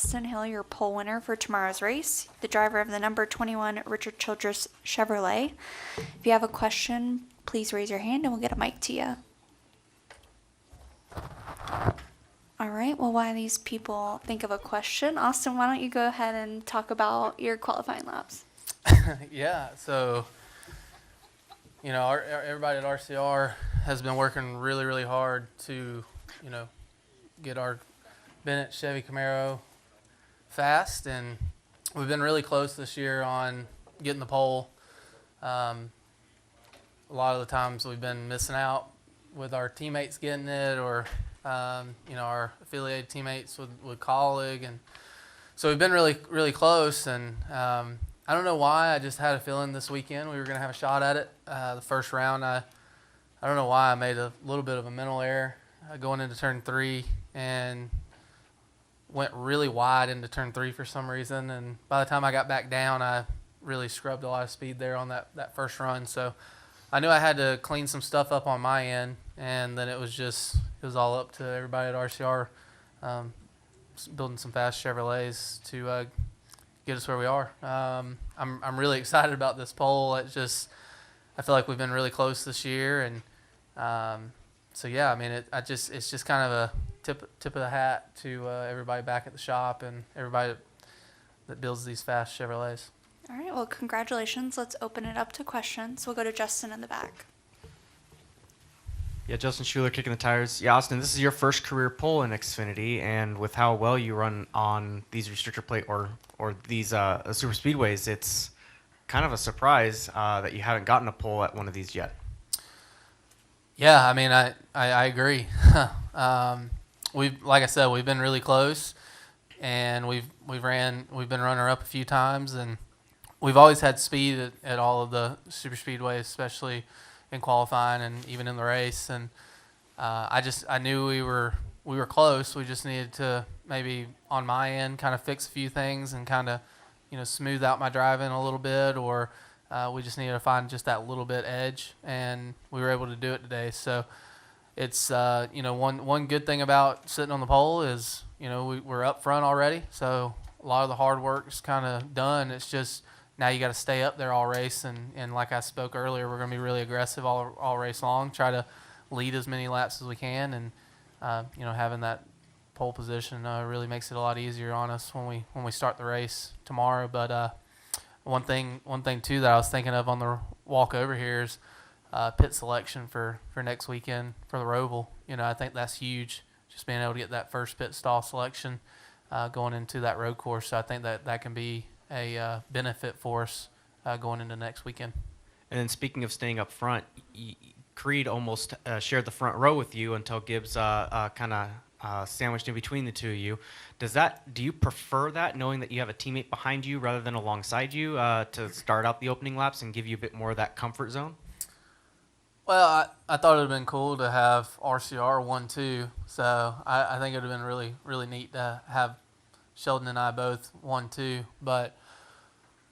Austin Hill, your pole winner for tomorrow's race, the driver of the number 21 Richard Childress Chevrolet. If you have a question, please raise your hand and we'll get a mic to you. All right, well, while these people think of a question, Austin, why don't you go ahead and talk about your qualifying laps? Yeah, so, everybody at RCR has been working really, really hard to, get our Bennett Chevy Camaro fast, and we've been really close this year on getting the pole. A lot of the times we've been missing out with our teammates getting it, or our affiliated teammates with colleague, and so we've been really, really close. And I don't know why, I just had a feeling this weekend we were going to have a shot at it. The first round, I don't know why I made a little bit of a mental error going into turn 3 and went really wide into turn 3 for some reason. And by the time I got back down, I really scrubbed a lot of speed there on that first run. So I knew I had to clean some stuff up on my end, and then it was all up to everybody at RCR building some fast Chevrolets to get us where we are. I'm really excited about this pole. I feel like we've been really close this year, and so yeah, I mean, it's just kind of a tip of the hat to everybody back at the shop and everybody that builds these fast Chevrolets. All right, well, congratulations. Let's open it up to questions. We'll go to Justin in the back. Yeah, Justin Schuler, Kicking the Tires. Yeah, Austin, this is your first career pole in Xfinity, and with how well you run on these restrictor plate or these super speedways, it's kind of a surprise that you haven't gotten a pole at one of these yet. Yeah, I mean, I agree. Like I said, we've been really close, and we've been runner up a few times, and we've always had speed at all of the super speedways, especially in qualifying and even in the race. And I knew we were close. We just needed to maybe on my end kind of fix a few things and kind of smooth out my driving a little bit, or we just needed to find just that little bit edge, and we were able to do it today. So it's one good thing about sitting on the pole is we're up front already, so a lot of the hard work is kind of done. It's just now you got to stay up there all race, and like I spoke earlier, we're going to be really aggressive all race long, try to lead as many laps as we can, and having that pole position really makes it a lot easier on us when we start the race tomorrow. But one thing too that I was thinking of on the walk over here is pit selection for next weekend for the Roval. I think that's huge, just being able to get that first pit stall selection going into that road course. So I think that can be a benefit for us going into next weekend. And then speaking of staying up front, Creed almost shared the front row with you until Gibbs kind of sandwiched in between the two of you. Do you prefer that, knowing that you have a teammate behind you rather than alongside you to start out the opening laps and give you a bit more of that comfort zone? Well, I thought it would have been cool to have RCR 1-2, so I think it would have been really, really neat to have Sheldon and I both 1-2. But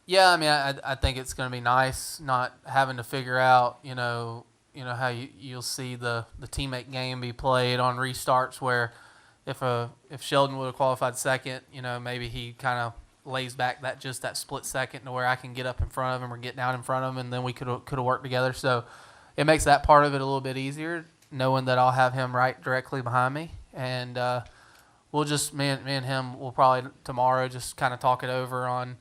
yeah, I mean, I think it's going to be nice not having to figure out, how you'll see the teammate game be played on restarts, where if Sheldon would have qualified second, maybe he kind of lays back that split second to where I can get up in front of him or get down in front of him, and then we could have worked together. So it makes that part of it a little bit easier, knowing that I'll have him right directly behind me. And we'll just, me and him will probably tomorrow just kind of talk it over on,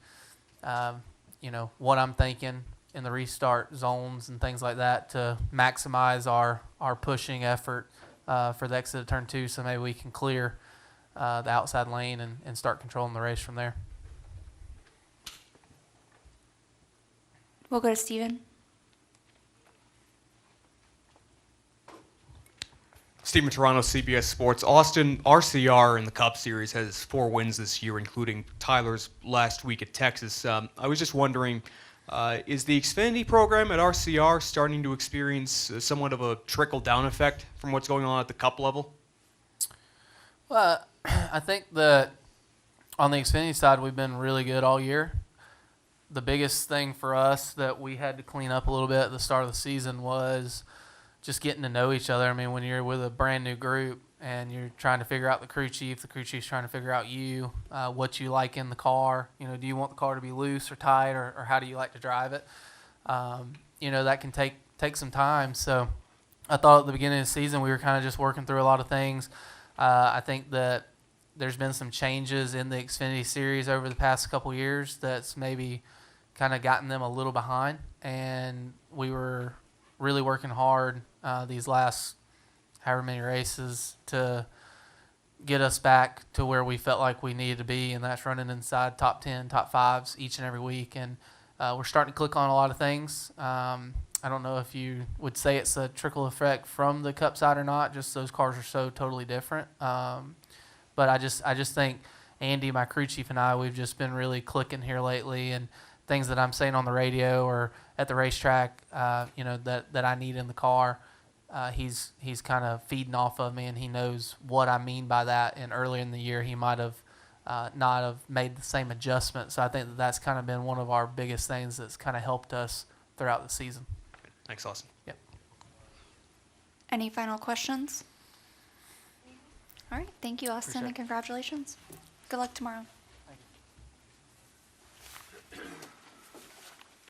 what I'm thinking in the restart zones and things like that to maximize our pushing effort for the exit of turn 2, so maybe we can clear the outside lane and start controlling the race from there. We'll go to Steven. Steven Toronto, CBS Sports. Austin, RCR in the Cup Series has 4 wins this year, including Tyler's last week at Texas. I was just wondering, is the Xfinity program at RCR starting to experience somewhat of a trickle-down effect from what's going on at the Cup level? Well, I think that on the Xfinity side, we've been really good all year. The biggest thing for us that we had to clean up a little bit at the start of the season was just getting to know each other. I mean, when you're with a brand new group, and you're trying to figure out the crew chief's trying to figure out you, what you like in the car. You know, do you want the car to be loose or tight, or how do you like to drive it? You know, that can take some time. So I thought at the beginning of the season we were kind of just working through a lot of things. I think that there's been some changes in the Xfinity Series over the past couple years that's maybe kind of gotten them a little behind, and we were really working hard these last however many races to get us back to where we felt like we needed to be, and that's running inside top 10, top 5s each and every week. And we're starting to click on a lot of things. I don't know if you would say it's a trickle effect from the Cup side or not, just those cars are so totally different. But I just think Andy, my crew chief, and I, we've just been really clicking here lately, and things that I'm saying on the radio or at the racetrack, you know, that I need in the car, he's kind of feeding off of me, and he knows what I mean by that. And earlier in the year, he might have not have made the same adjustment. So I think that's kind of been one of our biggest things that's kind of helped us throughout the season. Thanks, Austin. Yep. Any final questions? All right. Thank you, Austin, Appreciate it. and congratulations. Good luck tomorrow. Thank you.